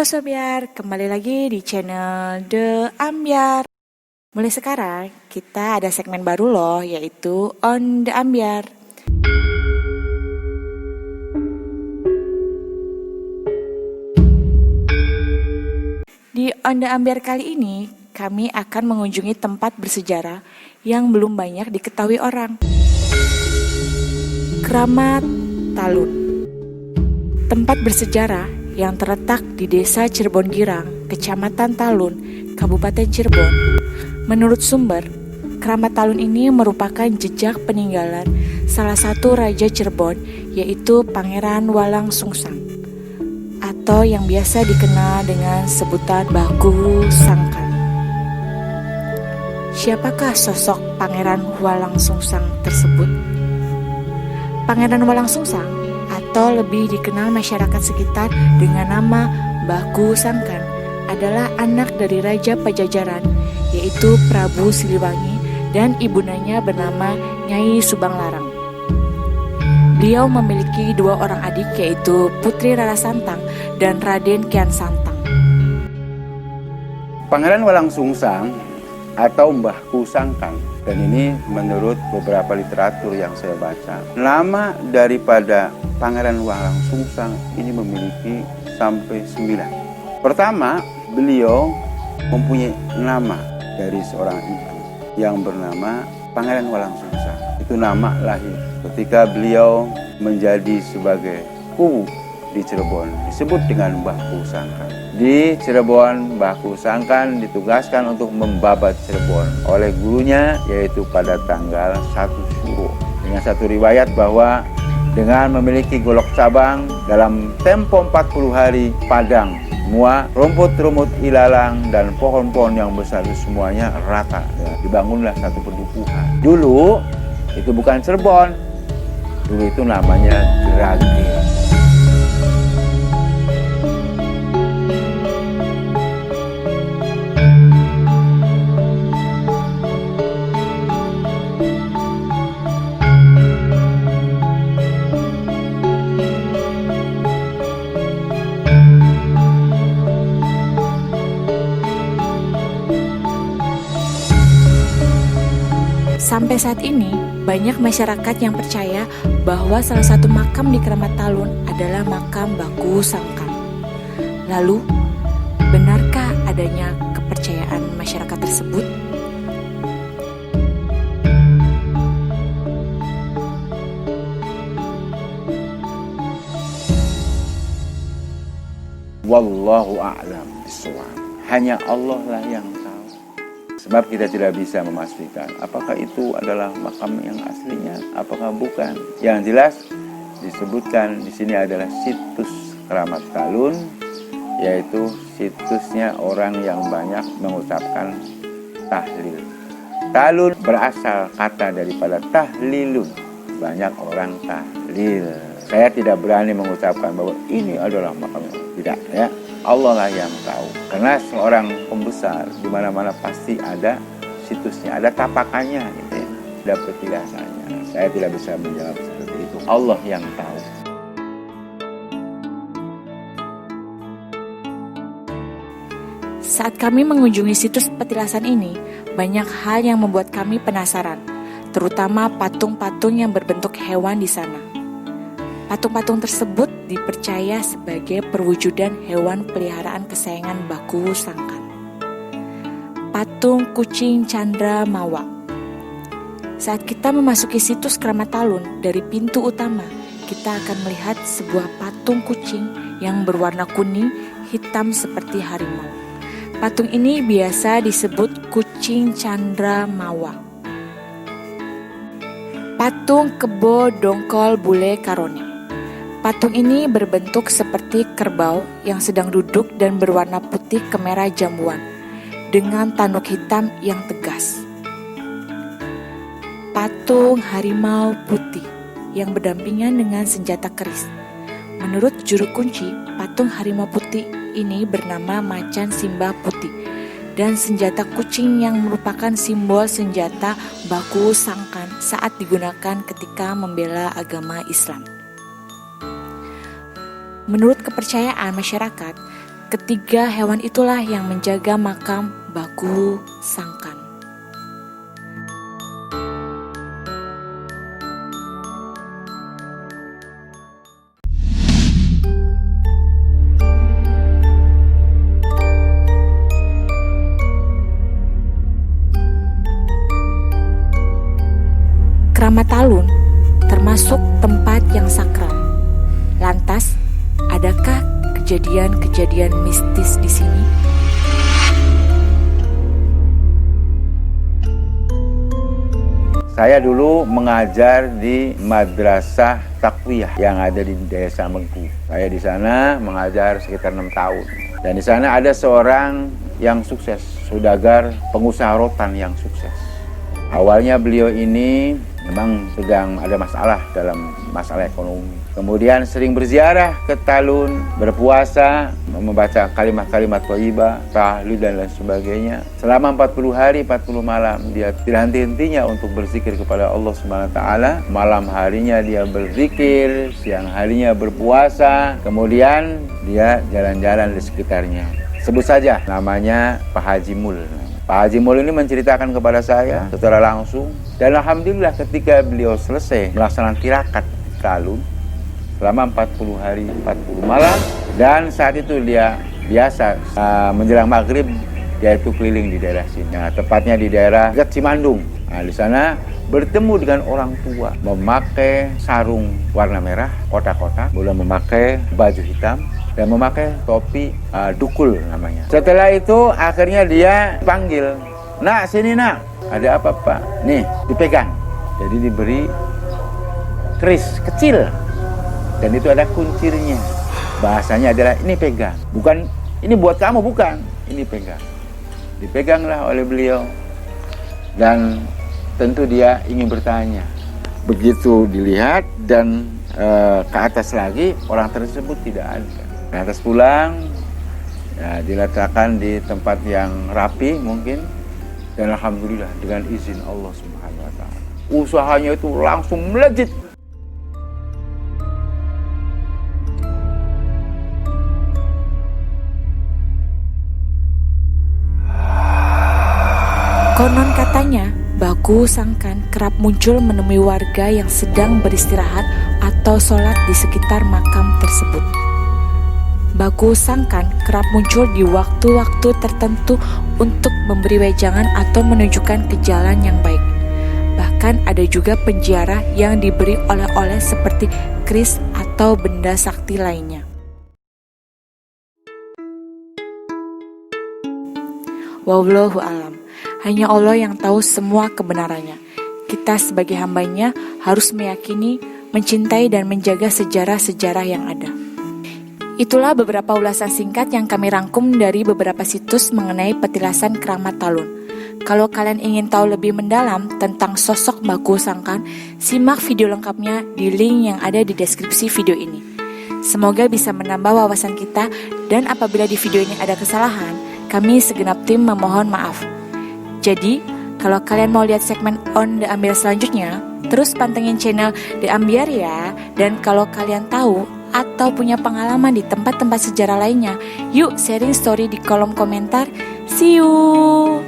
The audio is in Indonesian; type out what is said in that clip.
Halo Sobiar, kembali lagi di channel The Ambyar. Mulai sekarang kita ada segmen baru loh, yaitu On The Ambyar. Di On The Ambyar kali ini, kami akan mengunjungi tempat bersejarah yang belum banyak diketahui orang. Keramat Talun. Tempat bersejarah yang terletak di Desa Cirebon Girang, Kecamatan Talun, Kabupaten Cirebon. Menurut sumber, Keramat Talun ini merupakan jejak peninggalan salah satu Raja Cirebon, yaitu Pangeran Walang Sungsang, atau yang biasa dikenal dengan sebutan Baku Sangkan. Siapakah sosok Pangeran Walang Sungsang tersebut? Pangeran Walang Sungsang, atau lebih dikenal masyarakat sekitar dengan nama Baku Sangkan, adalah anak dari Raja Pajajaran, yaitu Prabu Siliwangi, dan ibundanya bernama Nyai Subang Larang. Beliau memiliki dua orang adik, yaitu Putri Rara Santang dan Raden Kian Santang. Pangeran Walang Sungsang atau Baku Sangkan, dan ini menurut beberapa literatur yang saya baca, nama daripada Pangeran Walang Sungsang ini memiliki sampai 9. Pertama, beliau mempunyai nama dari seorang ibu yang bernama Pangeran Walang Sungsang. Itu nama lahir. Ketika beliau menjadi sebagai kuwu di Cirebon, disebut dengan Baku Sangkan. Di Cirebon, Baku Sangkan ditugaskan untuk membabat Cirebon oleh gurunya, yaitu pada tanggal 1 Syuro. Dengan satu riwayat bahwa dengan memiliki golok cabang, dalam tempo 40 hari padang semua rumput-rumput ilalang dan pohon-pohon yang besar itu semuanya rata. Ya, dibangunlah satu pedukuhan. Dulu itu bukan Cirebon, dulu itu namanya Grage. Sampai saat ini, banyak masyarakat yang percaya bahwa salah satu makam di Keramat Talun adalah makam Baku Sangkan. Lalu, benarkah adanya kepercayaan masyarakat tersebut? Wallahu a'lam bishawab. Hanya Allah lah yang tahu. Sebab kita tidak bisa memastikan apakah itu adalah makam yang aslinya, apakah bukan. Yang jelas disebutkan di sini adalah situs Keramat Talun, yaitu situsnya orang yang banyak mengucapkan tahlil. Talun berasal kata daripada tahlilun, banyak orang tahlil. Saya tidak berani mengucapkan bahwa ini adalah makam, tidak ya. Allah lah yang tahu. Karena seorang pembesar di mana-mana pasti ada situsnya, ada tapakannya gitu ya, ada petilasannya. Saya tidak bisa menjawab seperti itu. Allah yang tahu. Saat kami mengunjungi situs petilasan ini, banyak hal yang membuat kami penasaran, terutama patung-patung yang berbentuk hewan di sana. Patung-patung tersebut dipercaya sebagai perwujudan hewan peliharaan kesayangan Baku Sangkan. Patung kucing Candra Mawa. Saat kita memasuki situs Keramat Talun dari pintu utama, kita akan melihat sebuah patung kucing yang berwarna kuning hitam seperti harimau. Patung ini biasa disebut kucing Candra Mawa. Patung Kebo Dongkol Bule Karone. Patung ini berbentuk seperti kerbau yang sedang duduk dan berwarna putih kemerah jambuan dengan tanduk hitam yang tegas. Patung harimau putih yang berdampingan dengan senjata keris. Menurut juru kunci, patung harimau putih ini bernama Macan Simbah Putih dan senjata kucing yang merupakan simbol senjata Baku Sangkan saat digunakan ketika membela agama Islam. Menurut kepercayaan masyarakat, ketiga hewan itulah yang menjaga makam Baku Sangkan. Kramat Talun termasuk tempat yang sakral. Lantas, adakah kejadian-kejadian mistis di sini? Saya dulu mengajar di Madrasah Taqwiyah yang ada di Desa Mengku. Saya di sana mengajar sekitar 6 tahun. Dan di sana ada seorang yang sukses, saudagar pengusaha rotan yang sukses. Awalnya beliau ini memang sedang ada masalah dalam masalah ekonomi. Kemudian sering berziarah ke Talun, berpuasa, membaca kalimat-kalimat thayyibah, tahlil dan lain sebagainya. Selama 40 hari, 40 malam dia tidak henti-hentinya untuk berzikir kepada Allah Subhanahu wa taala. Malam harinya dia berzikir, siang harinya berpuasa, kemudian dia jalan-jalan di sekitarnya. Sebut saja namanya Pak Haji Mul. Pak Haji Mul ini menceritakan kepada saya secara langsung, dan alhamdulillah ketika beliau selesai melaksanakan tirakat di Talun selama 40 hari 40 malam, dan saat itu dia biasa menjelang maghrib dia itu keliling di daerah sini, tepatnya di daerah dekat Cimandung. Nah, di sana bertemu dengan orang tua memakai sarung warna merah kotak-kotak, boleh memakai baju hitam dan memakai topi dukul namanya. Setelah itu akhirnya dia panggil, "Nak, sini nak, ada apa Pak?" Nih, dipegang. Jadi diberi keris kecil dan itu ada kuncirnya. Bahasanya adalah ini pegang, bukan ini buat kamu, bukan, ini pegang. Dipeganglah oleh beliau dan tentu dia ingin bertanya. Begitu dilihat dan ke atas lagi, orang tersebut tidak ada. Ke atas pulang, ya, diletakkan di tempat yang rapi mungkin, dan alhamdulillah dengan izin Allah Subhanahu wa taala, usahanya itu langsung melejit. Konon katanya, Baku Sangkan kerap muncul menemui warga yang sedang beristirahat atau sholat di sekitar makam tersebut. Baku Sangkan kerap muncul di waktu-waktu tertentu untuk memberi wejangan atau menunjukkan ke jalan yang baik. Bahkan ada juga penziarah yang diberi oleh-oleh seperti keris atau benda sakti lainnya. Wallahu alam. Hanya Allah yang tahu semua kebenarannya. Kita sebagai hambanya harus meyakini, mencintai dan menjaga sejarah-sejarah yang ada. Itulah beberapa ulasan singkat yang kami rangkum dari beberapa situs mengenai petilasan Kramat Talun. Kalau kalian ingin tahu lebih mendalam tentang sosok Baku Sangkan, simak video lengkapnya di link yang ada di deskripsi video ini. Semoga bisa menambah wawasan kita, dan apabila di video ini ada kesalahan, kami segenap tim memohon maaf. Jadi, kalau kalian mau lihat segmen On The Ambiar selanjutnya, terus pantengin channel The Ambiar ya. Dan kalau kalian tahu atau punya pengalaman di tempat-tempat sejarah lainnya, yuk sharing story di kolom komentar. See you!